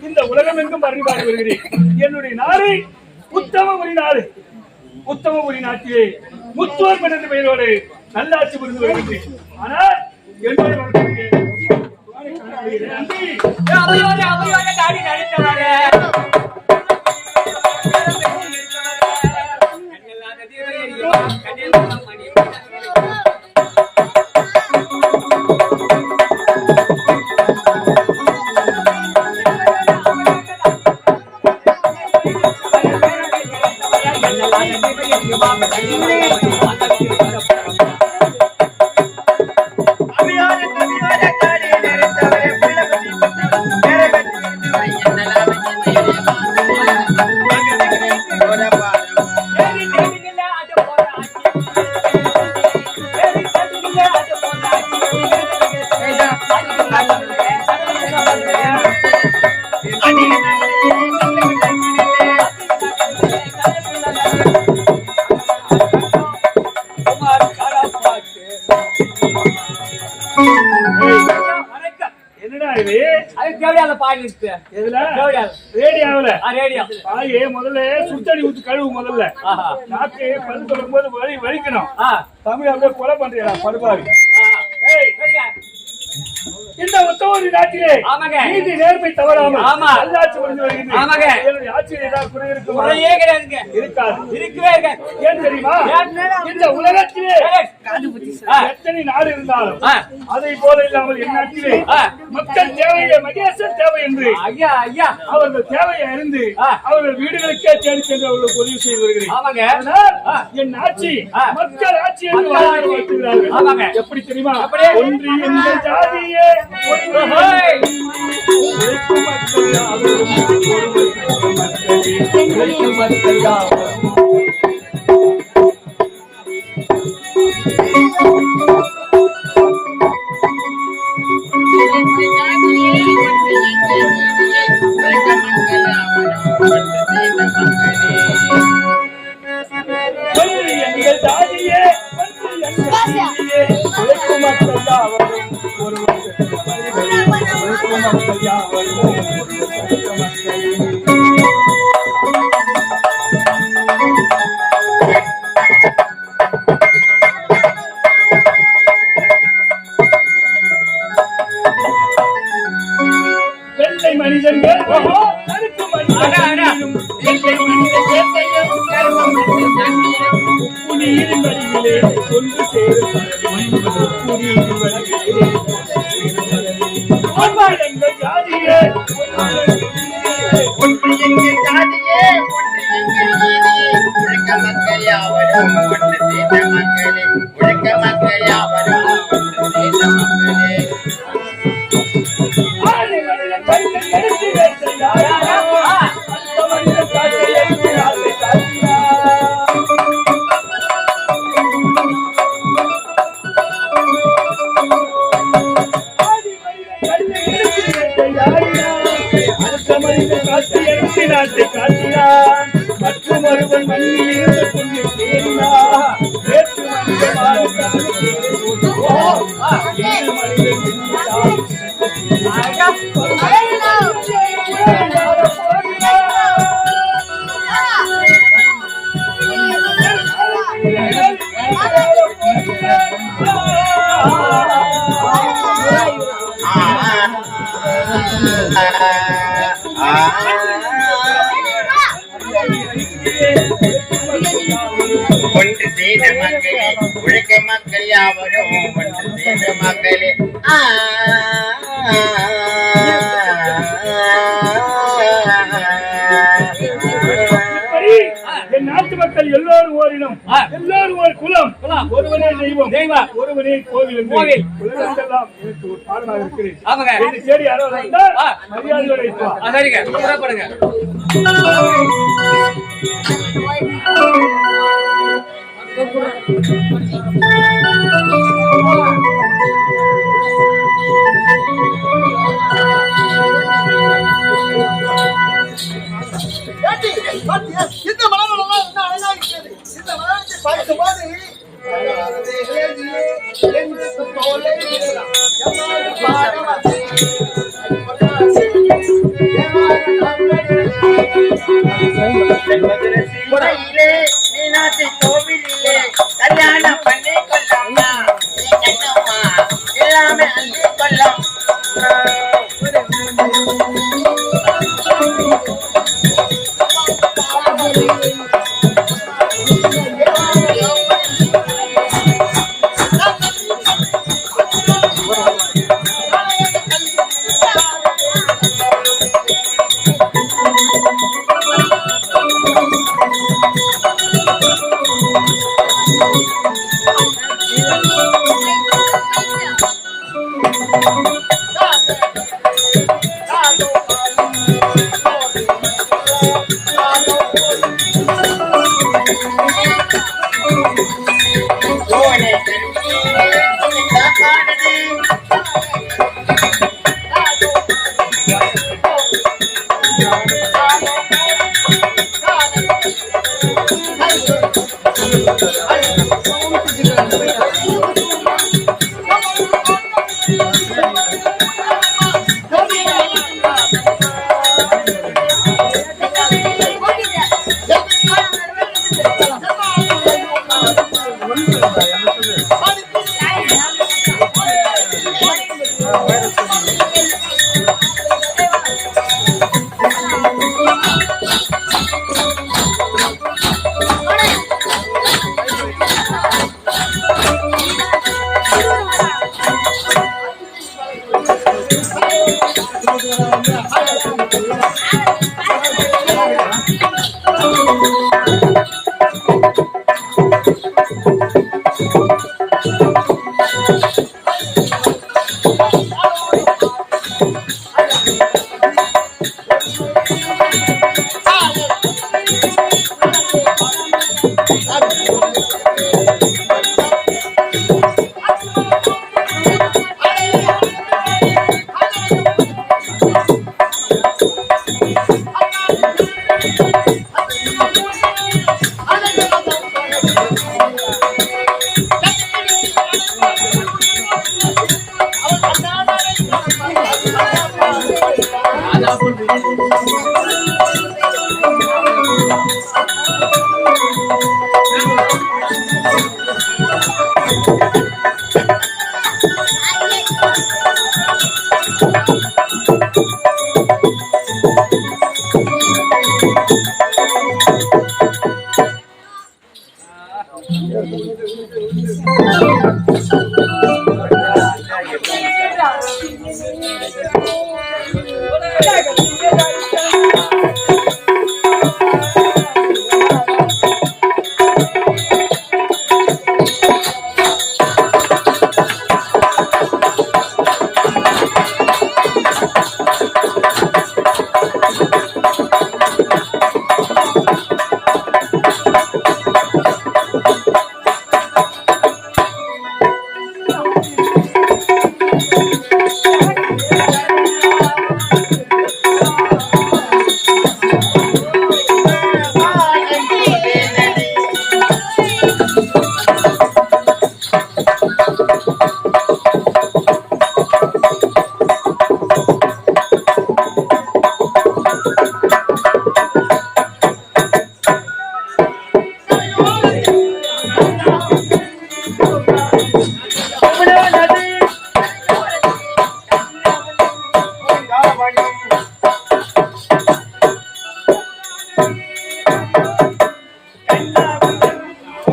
இந்த உலகம் எங்கும் அறிவாடி வருகிறேன். என்னுடைய நாடு உத்தமபுரி நாடு. உத்தமபுரி நாட்டிலே முத்துவர்மன் என்ற பெயரோடு நல்லாட்சி புரிந்து வருகிறேன். ஆனால் என்னுடைய முதல்ல சுத்தடி ஊத்து கழுவு. முதல்ல நாக்கு பல் சொல்லும் போது வலிக்கணும். தமிழ் அப்படியே கொலை பண்றீங்களா படுபாவி. இந்த உத்தமபுரி நாட்டிலே நீதி நேர்மை தவறாமல் நல்லாட்சி புரிந்து வருகிறது. ஆட்சியில் ஏதாவது குறை இருக்குமா? இருக்காது, இருக்கவே இருக்காது. ஏன் தெரியுமா? இந்த உலகத்திலே எத்தனை நாடு இருந்தாலும் அதை போல இல்லாமல் என் நாட்டிலே மக்கள் தேவையை மகேசன் தேவை என்று அவர்கள் தேவையை அறிந்து அவர்கள் வீடுகளுக்கே தேடி சென்று அவர்களுக்கு உதவி செய்து வருகிறேன். என் ஆட்சி மக்கள் ஆட்சி என்று வாழ்த்துகிறார்கள். எப்படி தெரியுமா? ஒன்று எங்கள் ஜாதியே மக்கள் யாவரும் ஒன்று சேர்ந்த மக்களே உழைக்க மக்கள் யாவரும் ஒன்று சேர்ந்த மக்களே நாட்டை காட்டினான் மற்றும் ஒருவன் மண்ணில் இருந்து கொண்டு தேடினான் வேற்று ஒன்று செய்த மக்களே உழைக்க மக்கள் யாவரும் ஒன்று செய்த மக்களே என் நாட்டு மக்கள் எல்லோரும் ஓரினம் எல்லோரும் ஒரு குலம் ஒருவனே தெய்வம் ஒருவனே கோவில் உலகெல்லாம் எனக்கு ஒரு பாடமாக இருக்கிறேன் தேடி யாரோ மரியாதையோட புறப்படுங்க இந்த மலர்கள் எல்லாம் என்ன அழகா இருக்கிறது. இந்த மலர்களை பார்க்கும்போது மீனாட்சி கோவிலே கல்யாணம் பண்ணி கொள்ளம்மா எல்லாமே அள்ளி கொள்ளும்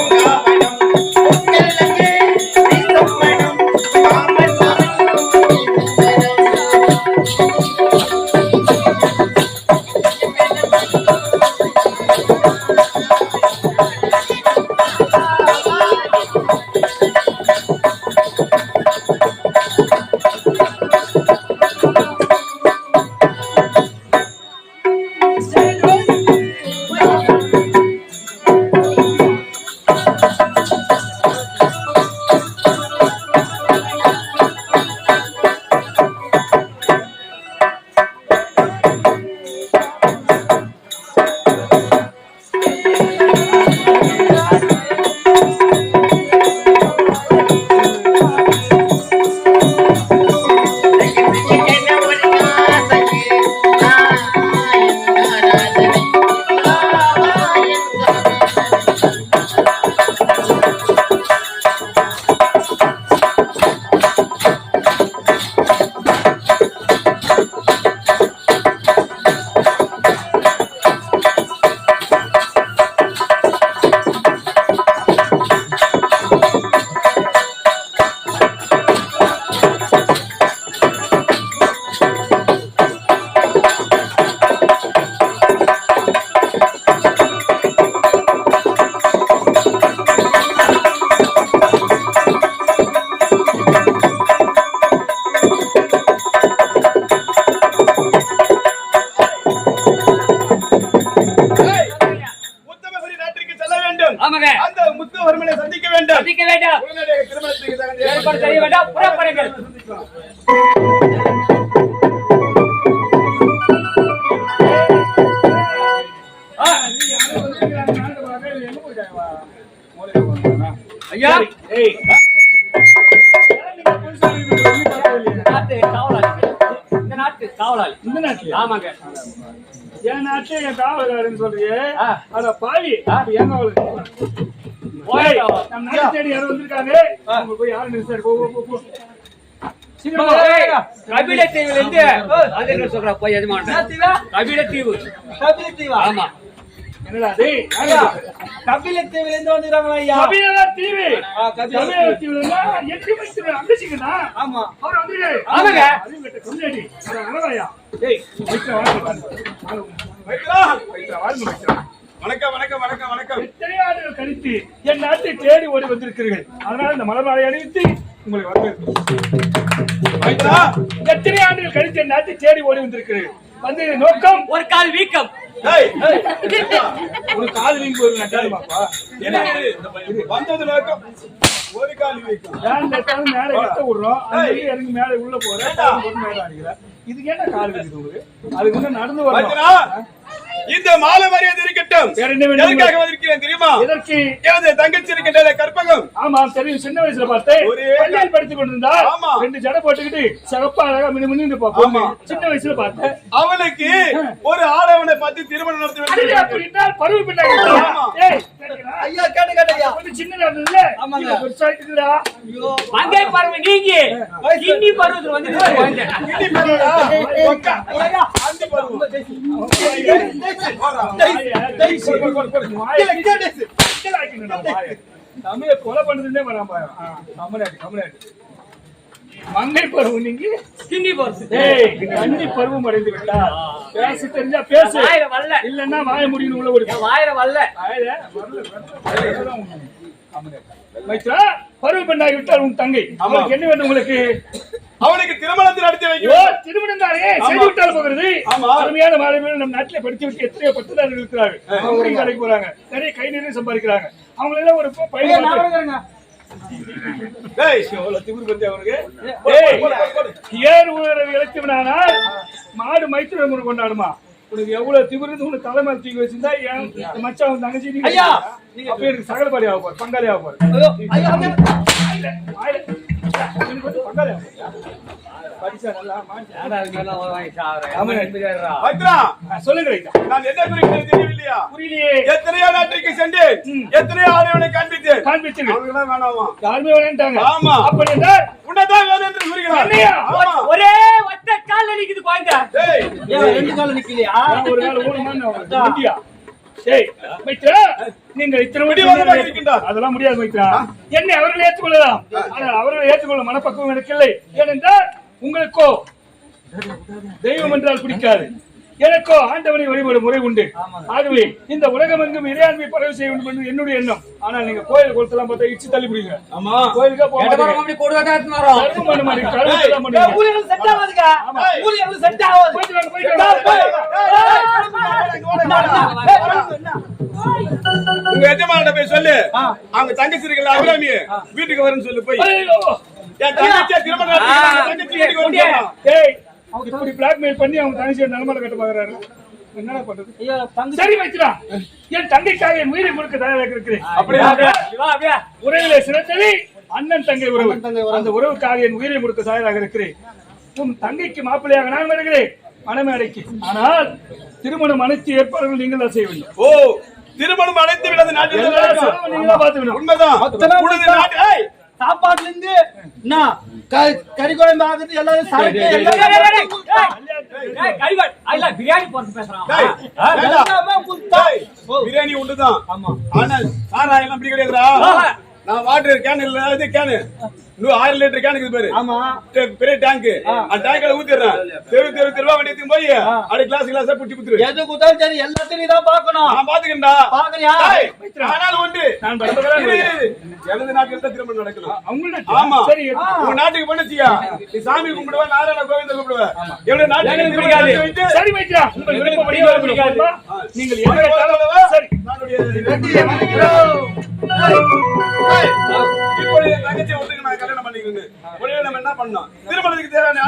பூங்காவனம் பூக்களுக்கு வீசும் மனம் காமன் அந்த முத்துவர்மனை சந்திக்க வேண்டும். திருமணத்துக்கு ஏற்பாடு செய்ய வேண்டாம். புறப்படுங்கள். ஐயா இந்த நாட்டு காவலாளி. இந்த நாட்டு ஆமாங்க. என் நாட்டு என் காவல்காரன்னு சொல்றியே அத பாவி என் காவல் தேடி யாரும் வந்திருக்காங்க. போய் யாரும் கபில தீவுல இருந்து சொல்ற போய் எதுமான் கபில தீவு. ஆமா என்னடா கபில தீவுல இருந்து வந்துறாங்களா ஐயா? கபில தீவு கபில தீவுல எட்டு மணி அங்கசிக்கனா. ஆமா அவர் வந்துரு. ஆமாங்க அது கொண்டேடி அறவையா. டேய் வைக்க வணக்கம் வணக்கம் வணக்கம் வணக்கம். எத்தனை ஆண்டுகள் கழித்து என் நாட்டை தேடி ஓடி வந்திருக்கிறீர்கள். அதனால இந்த மலர் மாலை அணிவித்து உங்களை வரவேற்கிறேன். எத்தனை ஆண்டுகள் கழித்து என் நாட்டை தேடி ஓடி வந்திருக்கிறீர்கள். வந்து நோக்கம் ஒரு கால் வீக்கம். ஒரு கால் வீங்க வந்தது நோக்கம் ஒரு கால் வீக்கம். மேல கட்ட விடுறோம் இறங்கி மேல உள்ள போறேன் மேல அடிக்கிறேன். இதுக்கு என்ன கால் இருக்குது உங்களுக்கு? அதுக்கு வந்து நடந்து வரணும். இந்த மாலை மரியாதை இருக்கட்டும். எதற்காக வந்திருக்கிறேன் தெரியுமா? எதற்கு? எனது தங்கச்சி இருக்கின்ற கற்பகம். ஆமா தெரியும். சின்ன வயசுல பார்த்தேன் பள்ளியில் படித்துக் கொண்டிருந்தா ரெண்டு ஜடை போட்டுக்கிட்டு சிறப்பா அழகா மின்னு பார்ப்போம். சின்ன வயசுல பார்த்தேன். அவனுக்கு ஒரு ஆடவனை பார்த்து திருமணம் நடத்தி அப்படின்னா பருவ பின்னாடி ஐயா கேட்டு கேட்டையா கொஞ்சம் சின்னதா இருந்ததுல பெருசாயிட்டுடா. மங்கை பருவ நீங்க கிண்டி பருவத்துல வந்து கொலை பண்றதுன்னே மங்கை பருவம் நீங்க கிண்டி கண்ணி பருவம் அடைந்து விட்டார். பேச தெரிஞ்சா பேசு இல்லன்னா வாய முடியும் உள்ள ஒரு வாயில வரல பருவ பெண்ணாகி விட்டார் உன் தங்கை. அவளுக்கு என்ன வேண்டும் உங்களுக்கு? அவனுக்கு திருமணத்தை நடத்தி வைக்கிறோம். திருமணம் தானே செய்து விட்டால் போகிறது. அருமையான மாணவர்கள் நம் நாட்டிலே படித்து விட்டு எத்தனையோ பட்டதாரிகள் இருக்கிறார்கள். அவங்க வேலைக்கு போறாங்க. நிறைய கை நிறைய சம்பாதிக்கிறாங்க. அவங்க எல்லாம் ஒரு பையன் ஏர் உயர இலக்கியவனால் மாடு மைத்திர முறை கொண்டாடுமா? உனக்கு எவ்வளவு திமிரு உனக்கு தலைமை தூக்கி வச்சிருந்தா என் மச்சான் தங்கச்சி அப்ப எனக்கு சகலபாடி ஆக போற பங்காளி ஆக போற பங்காளி சொல்லுங்க. நான் என்ன குறிக்கிறேன் தெரியவில்லையா? புரியலையே. எத்தனையோ நாட்டுக்கு சென்று எத்தனையோ ஆணையனை காண்பித்து வேணாமா யாருமே வேண்டாங்க. ஆமா அப்படி உன்னதான் வேணும் என்று கூறுகிறார். ஒரே ஒத்த கால் நிக்குது குழந்தை. ரெண்டு கால நிக்கலையா? ஒரு கால ஊனமா ஏய் மைத்ரா, நீங்கள் இத்தனை அதெல்லாம் முடியாது மைத்ரா. என்னை அவர்கள் ஏற்றுக்கொள்ளலாம், ஆனால் அவர்களை ஏற்றுக்கொள்ள மனப்பக்குவம் எனக்கு இல்லை. ஏனென்றால் உங்களுக்கோ தெய்வம் என்றால் பிடிக்காது, எனக்கோ ஆண்டவனை வழிபடும் முறை உண்டு. ஆகவே இந்த உலகம் எங்கும் இறையாண்மை பரவ செய்ய வேண்டும் என்று என்னுடைய எண்ணம். ஆனால் நீங்க கோயில் கொடுத்தலாம் பார்த்தா இச்சு தள்ளி பிடிங்க. கோயிலுக்கா போக உங்க எஜமான போய் சொல்லு, அவங்க தங்கச்சி இருக்கல அபிராமி வீட்டுக்கு வரும்னு சொல்லு. போய் இப்படி பிளாக்மெயில் பண்ணி அவங்க தங்கச்சியோட நிலமலை கட்ட பாக்குறாரு. என்னடா பண்றது? சரி வைக்கிறா, என் தங்கைக்காக என் உயிரை கொடுக்க தயாராக இருக்கிறேன். உறவிலே சிறந்தது அண்ணன் தங்கை உறவு. அந்த உறவுக்காக என் உயிரை கொடுக்க தயாராக இருக்கிறேன். உன் தங்கைக்கு மாப்பிள்ளையாக நான் வருகிறேன் மணமேடைக்கு. ஆனால் திருமணம் அனைத்து ஏற்பாடுகள் நீங்கள் தான் செய்ய வேண்டும். ஓ, திருமணம் அனைத்து விடாது நாட்டில் நீங்க தான் பாத்துக்கணும். உண்மைதான். சாப்பாட்டுல இருந்து கறி குழம்பு ஆகுது எல்லாரும் பிரியாணி உண்டுதான். ஆனால் சாராயம் அப்படி கிடையாதுடா. நான் வாட்டர் கேன் இல்ல, இது கேனு 1000 லிட்டர் கேன் இருக்குது பாரு. ஆமா, பெரிய டேங்க். அந்த டேங்க்ல ஊத்திடுறேன். தெருவா வண்டி எடுத்து போய் அடி கிளாஸா புட்டி குத்துரு. எது குத்தாலும் சரி எல்லாத்தையும் தான் பார்க்கணும். நான் பாத்துக்கேன்டா. பாக்குறியா? ஆனால் உண்டு, நான் எனது நாட்டில் தான் திருமணம் நடக்கணும். ஆமா, சரி. உங்க நாட்டுக்கு பண்ணச்சியா நீ சாமி கும்பிடுவா, நாராயண கோவிந்த கும்பிடுவா. எவ்வளவு நாட்டுக்கு சரி மைத்ரா, உங்கள் விருப்பப்படி நீங்கள் என்ன சரி. இப்போ என் தங்கச்சி ஒருத்தருக்கு நான் கல்யாணம் பண்ணிக்கிறேன். உடனே நம்ம என்ன பண்ணோம்? திருமணத்துக்கு தேவையான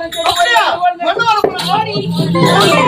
அப்படியா? மண்ணு வரப்புல.